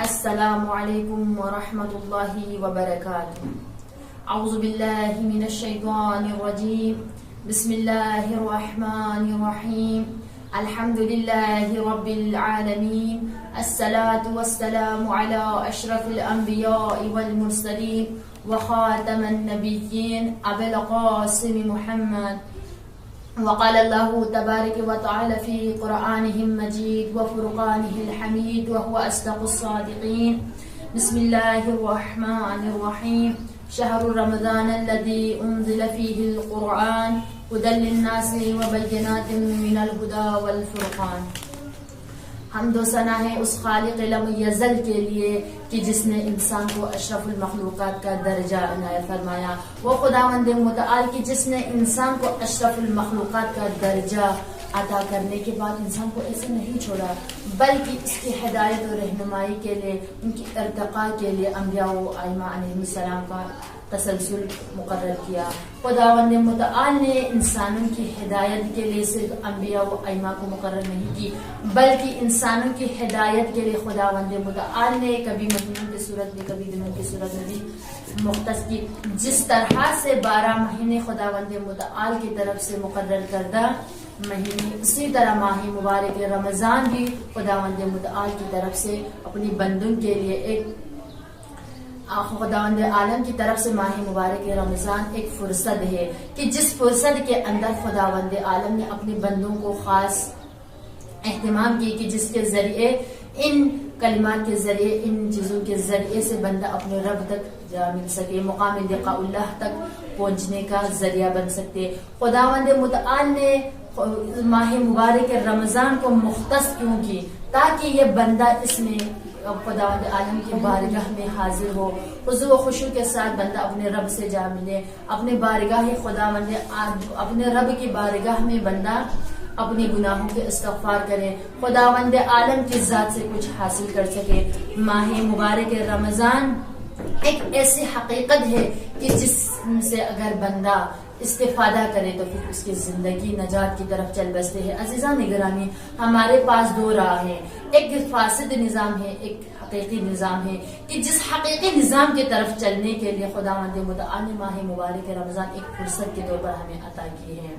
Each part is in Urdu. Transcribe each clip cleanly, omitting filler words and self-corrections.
السلام علیکم ورحمۃ اللہ وبرکاتہ. اعوذ باللہ من الشیطان الرجیم. بسم اللہ الرحمن الرحیم. الحمد للہ رب العالمین. الصلاة والسلام علی اشرف الانبیاء والمرسلین وخاتم النبیین ابی القاسم محمد. وقال الله تبارك وتعالى في قرآنه المجيد وفرقانه الحميد وهو أصدق الصادقين. بسم الله الرحمن الرحيم. شهر رمضان الذي أنزل فيه القرآن هدى للناس وبينات من الهدى والفرقان. حمد و ثنا ہے اس خالق لم یزل کے لیے کہ جس نے انسان کو اشرف المخلوقات کا درجہ عنایت فرمایا. وہ خداوند متعال کی جس نے انسان کو اشرف المخلوقات کا درجہ عطا کرنے کے بعد انسان کو ایسے نہیں چھوڑا بلکہ اس کی ہدایت و رہنمائی کے لیے ان کی ارتقاء کے لیے انبیاء و ائمہ علیہ السلام کا تسلسل مقرر کیا. خداوند متعال نے انسانوں کی ہدایت کے لیے صرف انبیاء و ائمہ کو مقرر نہیں کی بلکہ انسانوں کی ہدایت کے لیے خداوند متعال نے کبھی مہینوں کی صورت میں کبھی دنوں کی صورت میں بھی مختص کی. جس طرح سے 12 مہینے خداوند متعال کی طرف سے مقرر کردہ مہینے اسی طرح ماہ مبارک رمضان بھی خداوند متعال کی طرف سے اپنی بندوں کے لیے ایک خداوند عالم کی طرف سے ماہ مبارک رمضان ایک فرصت ہے کہ جس فرصت کے اندر خداوند عالم نے اپنے بندوں کو خاص اہتمام کی کہ جس کے ذریعے ان کلمات کے ذریعے ان چیزوں کے ذریعے سے بندہ اپنے رب تک جا مل سکے مقام لقاء اللہ تک پہنچنے کا ذریعہ بن سکتے. خداوند متعال نے ماہ مبارک رمضان کو مختص کیوں کی تاکہ یہ بندہ اس میں خداوند عالم کی بارگاہ میں حاضر ہو, خضوع و خشوع کے ساتھ بندہ اپنے رب سے جا ملے, اپنے بارگاہ خداوند اپنے رب کی بارگاہ میں بندہ اپنے گناہوں کے استغفار کرے, خداوند عالم کی ذات سے کچھ حاصل کر سکے. ماہ مبارک رمضان ایک ایسی حقیقت ہے کہ جس سے اگر بندہ استفادہ کرے تو پھر اس کی زندگی نجات کی طرف چل بستے ہیں. عزیزان گرامی, ہمارے پاس 2 راہ ہیں, ایک فاسد نظام ہے, ایک حقیقی نظام ہے کہ جس حقیقی نظام کی طرف چلنے کے لیے خداوند متعال نے ماہ مبارک رمضان ایک فرصت کے طور پر ہمیں عطا کی ہے.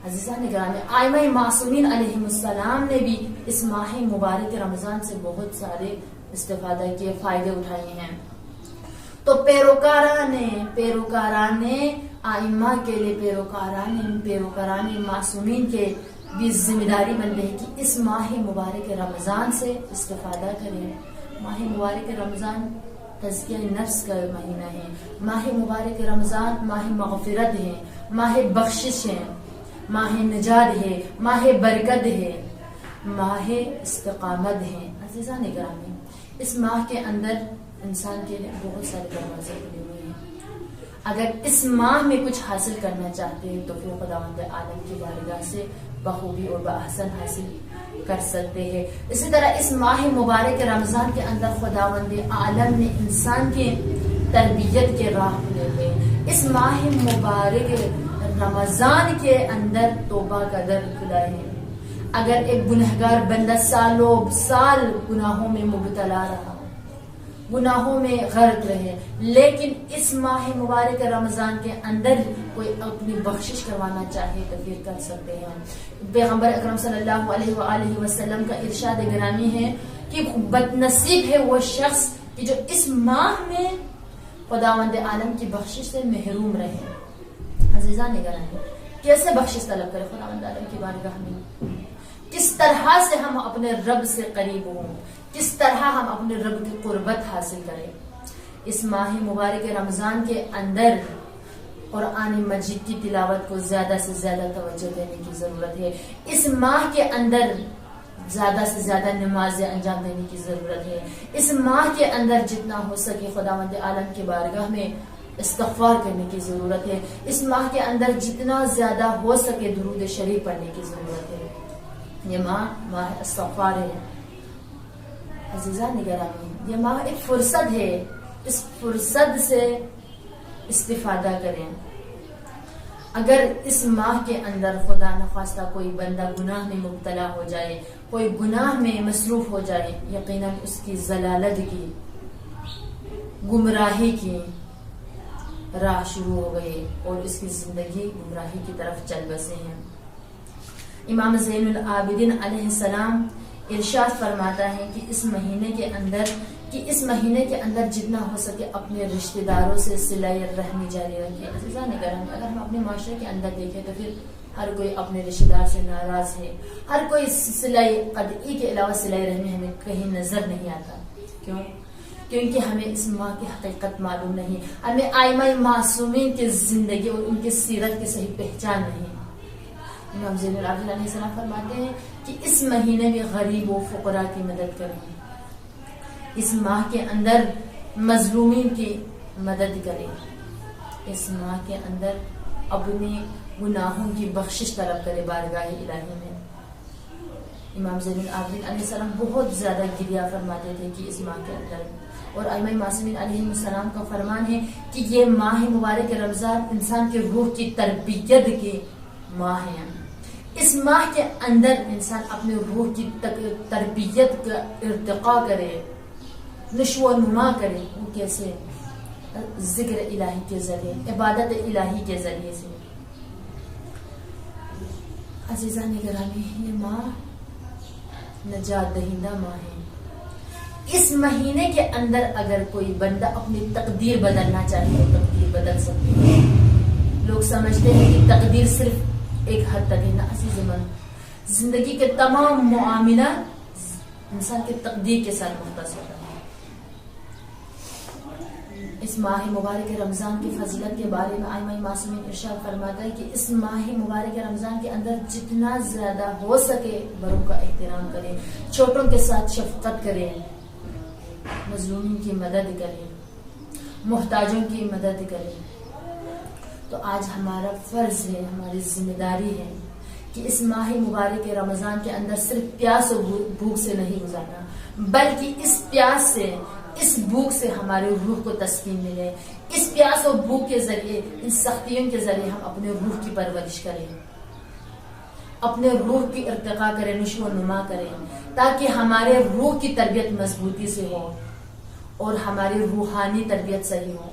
عزیزان گرامی, ائمہ معصومین علیہ السلام نے بھی اس ماہ مبارک رمضان سے بہت سارے استفادہ کیے, فائدے اٹھائے ہیں. تو پیروکاران ائمہ کے لیے پیروکاران معصومین کے بھی ذمہ داری بنتی ہے کہ اس ماہ مبارک رمضان سے استفادہ کریں. ماہ مبارک رمضان تزکیہ نفس کا مہینہ ہے. ماہ مبارک رمضان ماہ مغفرت ہے, ماہ بخشش ہے, ماہ نجات ہے, ماہ برکت ہے, ماہ استقامت ہے. عزیزان گرامی, اس ماہ کے اندر انسان کے لیے بہت سارے دروازے کھلے ہوئے ہیں. اگر اس ماہ میں کچھ حاصل کرنا چاہتے ہیں تو پھر خداوند عالم کی بارگاہ سے بخوبی اور بأحسن حاصل کر سکتے ہیں. اسی طرح اس ماہ مبارک رمضان کے اندر خداوند عالم نے انسان کی تربیت کے راہ کھلے ہوئے ہیں. اس ماہ مبارک رمضان کے اندر توبہ کا در کھلا ہے. اگر ایک گنہگار بندہ سالوں سال گناہوں میں مبتلا رہا, گناہوں میں غرق رہے, لیکن اس ماہ مبارک رمضان کے اندر کوئی اپنی بخشش کروانا چاہے تو پھر کر سکتے ہیں. پیغمبر اکرم صلی اللہ علیہ وآلہ وسلم کا ارشاد گرامی ہے کہ بد نصیب ہے وہ شخص کہ جو اس ماہ میں خداوند عالم کی بخشش سے محروم رہے. عزیزان گرامی, کیسے بخشش طلب کرے خداوند عالم کی بارگاہ میں, کس طرح سے ہم اپنے رب سے قریب ہوں, کس طرح ہم اپنے رب کی قربت حاصل کریں. اس ماہ مبارک رمضان کے اندر قرآن مجید کی تلاوت کو زیادہ سے زیادہ توجہ دینے کی ضرورت ہے. اس ماہ کے اندر زیادہ سے زیادہ نمازیں انجام دینے کی ضرورت ہے. اس ماہ کے اندر جتنا ہو سکے خداوند عالم کی بارگاہ میں استغفار کرنے کی ضرورت ہے. اس ماہ کے اندر جتنا زیادہ ہو سکے درود شریف پڑھنے کی ضرورت ہے. یہ ماہ استغفار ہے. عزیزان گرامی, یہ ماہ ایک فرصت ہے, اس فرصت سے استفادہ کریں. اگر اس ماہ کے اندر خدا نخواستہ کوئی بندہ گناہ میں مبتلا ہو جائے، کوئی گناہ میں مصروف ہو جائے، یقیناً اس کی ضلالت کی، گمراہی کی راہ شروع ہو گئی اور اس کی زندگی گمراہی کی طرف چل بسے ہیں۔ امام زین العابدین علیہ السلام ارشاد فرماتا ہے کہ اس مہینے کے اندر جتنا ہو سکے اپنے رشتہ داروں سے صلہ رحمی جاری رکھیں۔ عزیزان کرام، اگر ہم اپنے معاشرے کے اندر دیکھیں تو پھر ہر کوئی اپنے رشتہ دار سے ناراض ہے، ہر کوئی صلہ قطعی کے علاوہ صلہ رحمی ہمیں کہیں نظر نہیں آتا۔ کیوں؟ کیونکہ ہمیں اس ماہ کی حقیقت معلوم نہیں، ہمیں ائمہ معصومین کی زندگی اور ان کی سیرت کی صحیح پہچان نہیں۔ امام زین العابدین علیہ السلام فرماتے ہیں کہ اس مہینے میں غریب و فقراء کی مدد کریں، اس ماہ کے اندر مظلومین کی مدد کریں، اس ماہ کے اندر اپنے گناہوں کی بخشش طلب کرے بارگاہ الہی میں۔ امام زین العابدین علیہ السلام بہت زیادہ گریہ فرماتے تھے کہ اس ماہ کے اندر، اور ائمہ معصومین علیہ السلام کا فرمان ہے کہ یہ ماہ مبارک رمضان انسان کے روح کی تربیت کی ماہ ہے۔ اس ماہ کے اندر انسان اپنے روح کی تربیت کا ارتقاء کرے، نشو و نما کرے۔ وہ کیسے؟ ذکر الہی کے ذریعے، عبادت الہی کے ذریعے سے۔ عزیزان گرامی، یہ ماہ نجات دہندہ ماہ ہے۔ اس مہینے کے اندر اگر کوئی بندہ اپنی تقدیر بدلنا چاہے تو تقدیر بدل سکتے ہیں۔ لوگ سمجھتے ہیں کہ تقدیر صرف ایک حد تک ہے، نہ عزیز من، زندگی کے تمام معاملات انسان کی تقدیر کے ساتھ مختص ہوتا ہے۔ اس ماہ مبارک رمضان کی فضیلت کے بارے میں ائمہ معصومین ارشاد فرماتا ہے کہ اس ماہ مبارک رمضان کے اندر جتنا زیادہ ہو سکے بڑوں کا احترام کریں، چھوٹوں کے ساتھ شفقت کریں، مظلومین کی مدد کریں، محتاجوں کی مدد کریں۔ تو آج ہمارا فرض ہے، ہماری ذمہ داری ہے کہ اس ماہ مبارک رمضان کے اندر صرف پیاس و بھوک سے نہیں گزارنا، بلکہ اس پیاس سے، اس بھوک سے ہمارے روح کو تسکین ملے۔ اس پیاس و بھوک کے ذریعے، ان سختیوں کے ذریعے ہم اپنے روح کی پرورش کریں، اپنے روح کی ارتقاء کریں، نشو و نما کریں، تاکہ ہمارے روح کی تربیت مضبوطی سے ہو اور ہماری روحانی تربیت صحیح ہو۔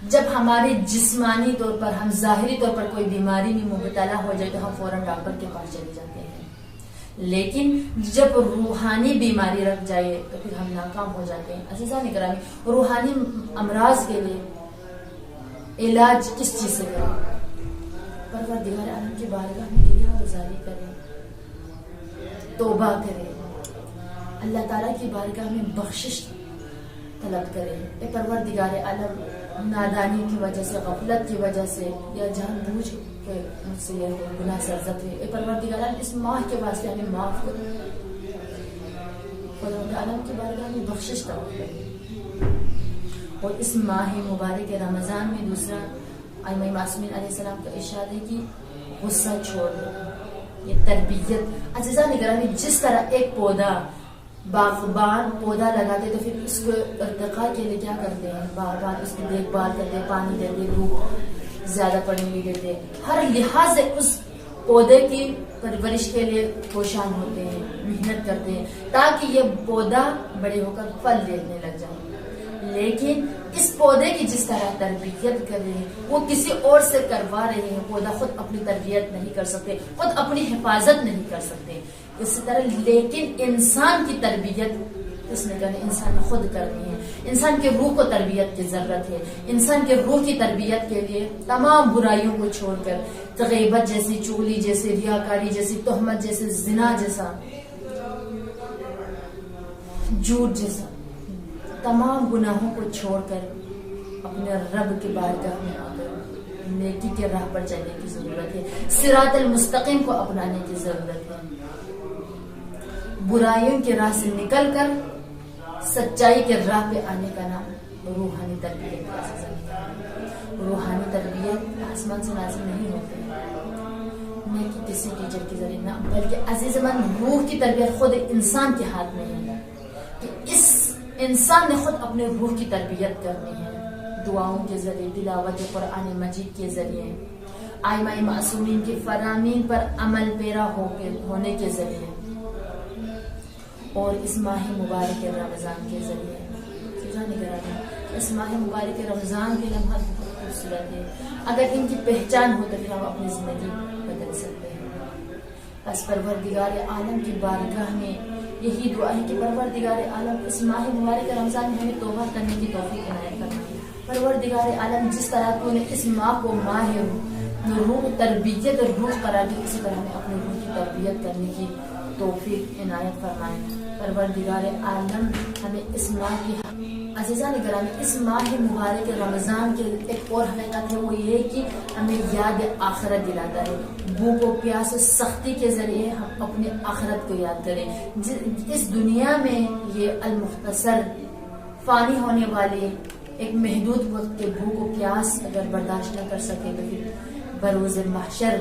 جب ہماری جسمانی طور پر، ہم ظاہری طور پر کوئی بیماری میں مبتلا ہو جائے تو ہم فوراً ڈاکٹر کے پاس چلے جاتے ہیں، لیکن جب روحانی بیماری رکھ جائے تو پھر ہم ناکام ہو جاتے ہیں۔ عزیزان گرامی، روحانی امراض کے لیے علاج کس چیز سے کریں؟ پروردگار عالم کی بارگاہ میں گریہ گزاری کریں، توبہ کریں، اللہ تعالیٰ کی بارگاہ میں بخشش طلب کریں۔ اے پروردگار عالم، نادانی کی وجہ سے، غفلت کی وجہ سے یا جان بوجھ کے مجھ سے یہ گناہ سرزد ہے، اے پروردگار عالم اس ماہ کے واسطے ہمیں معاف کرو۔ پروردگار عالم کی بارگاہ میں بخشش طلب کریں۔ اور اس ماہ مبارک رمضان میں دوسرا ائمہ معصومین علیہ السلام کا ارشاد ہے کہ غصہ چھوڑ دو، یہ تربیت۔ عزیزان گرامی، جس طرح ایک باغبان پودا لگاتے تو پھر اس کو ارتقاء کے لیے کیا کرتے ہیں؟ بار بار اس کی دیکھ بھال کرتے، پانی دیتے، دھوپ زیادہ پڑنے نہیں دیتے، ہر لحاظ سے اس پودے کی پرورش کے لیے کوشاں ہوتے ہیں، محنت کرتے ہیں تاکہ یہ پودا بڑے ہو کر پھل دینے لگ جائے۔ لیکن اس پودے کی جس طرح تربیت کر رہے ہیں وہ کسی اور سے کروا رہے ہیں، پودا خود اپنی تربیت نہیں کر سکتے، خود اپنی حفاظت نہیں کر سکتے۔ اسی طرح لیکن انسان کی تربیت اس نے کرنی، انسان نے خود کرنی ہے۔ انسان کے روح کو تربیت کی ضرورت ہے۔ انسان کے روح کی تربیت کے لیے تمام برائیوں کو چھوڑ کر، غیبت جیسی، چغلی جیسی، ریاکاری جیسی، تہمت جیسے، زنا جیسا، جھوٹ جیسا تمام گناہوں کو چھوڑ کر اپنے رب کی بارگاہ میں آ کر نیکی کے راہ پر چلنے کی ضرورت ہے، صراط المستقیم کو اپنانے کی ضرورت ہے۔ برائیوں کے راہ سے نکل کر سچائی کے راہ پہ آنے کا نام روحانی تربیت ہے۔ روحانی تربیت آسمان سے نازل نہیں ہوتی نہ کہ کسی ٹیچر کے ذریعے، نہ بلکہ عزیز من روح کی تربیت خود انسان کے ہاتھ میں ہے کہ اس انسان نے خود اپنے روح کی تربیت کرنی ہے، دعاؤں کے ذریعے، تلاوت قرآن مجید کے ذریعے، آئمہ معصومین کی فرامین پر عمل پیرا ہونے کے ذریعے اور اس ماہ مبارک رمضان کے ذریعے اس ماہ مبارک رمضان کے لمحات بہت خوبصورت ہے. اگر ان کی پہچان ہو تو پھر ہم اپنی زندگی بدل سکتے ہیں. بس پروردگار عالم کی بارگاہ میں یہی دعا ہے کہ پروردگار عالم اس ماہ مبارک رمضان میں ہمیں توبہ کرنے کی توفیق عنایت فرمائے. پروردگار عالم جس طرح تو نے اس ماہ کو ماہ روح تربیت اور روح قرار دی، اسی طرح ہمیں اپنے روح کی تربیت کرنے کی توفیق عنایت فرمائے. پروردگار عالم ہمیں اس ماہ کی عزیزان گرامی اس ماہ مبارک رمضان کے ایک اور حقیقت ہے، وہ یہ ہے کہ ہمیں یاد آخرت دلاتا ہے. بھوک و پیاس و سختی کے ذریعے ہم اپنے آخرت کو یاد کریں. اس دنیا میں یہ المختصر فانی ہونے والے ایک محدود وقت کے بھوک و پیاس اگر برداشت نہ کر سکے تو پھر بروز محشر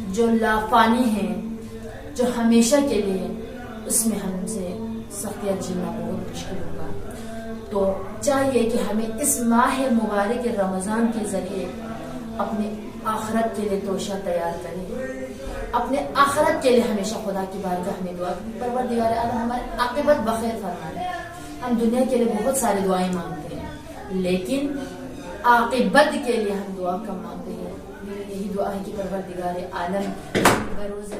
جو لا فانی ہے، جو ہمیشہ کے لیے، اس میں ہم سے سختیاں جھیلنا بہت مشکل ہوگا. تو چاہیے کہ ہمیں اس ماہ مبارک رمضان کے ذریعے اپنے آخرت کے لیے توشہ تیار کریں، اپنے آخرت کے لیے ہمیشہ خدا کی بارگاہ میں دعا کریں. پروردگار عالم ہمارے عاقبت بخیر فرمائے. ہم دنیا کے لیے بہت ساری دعائیں مانگتے ہیں، لیکن عاقبت کے لیے ہم دعا کم مانگتے ہیں. یہی دعا ہے کہ پروردگار عالم بروز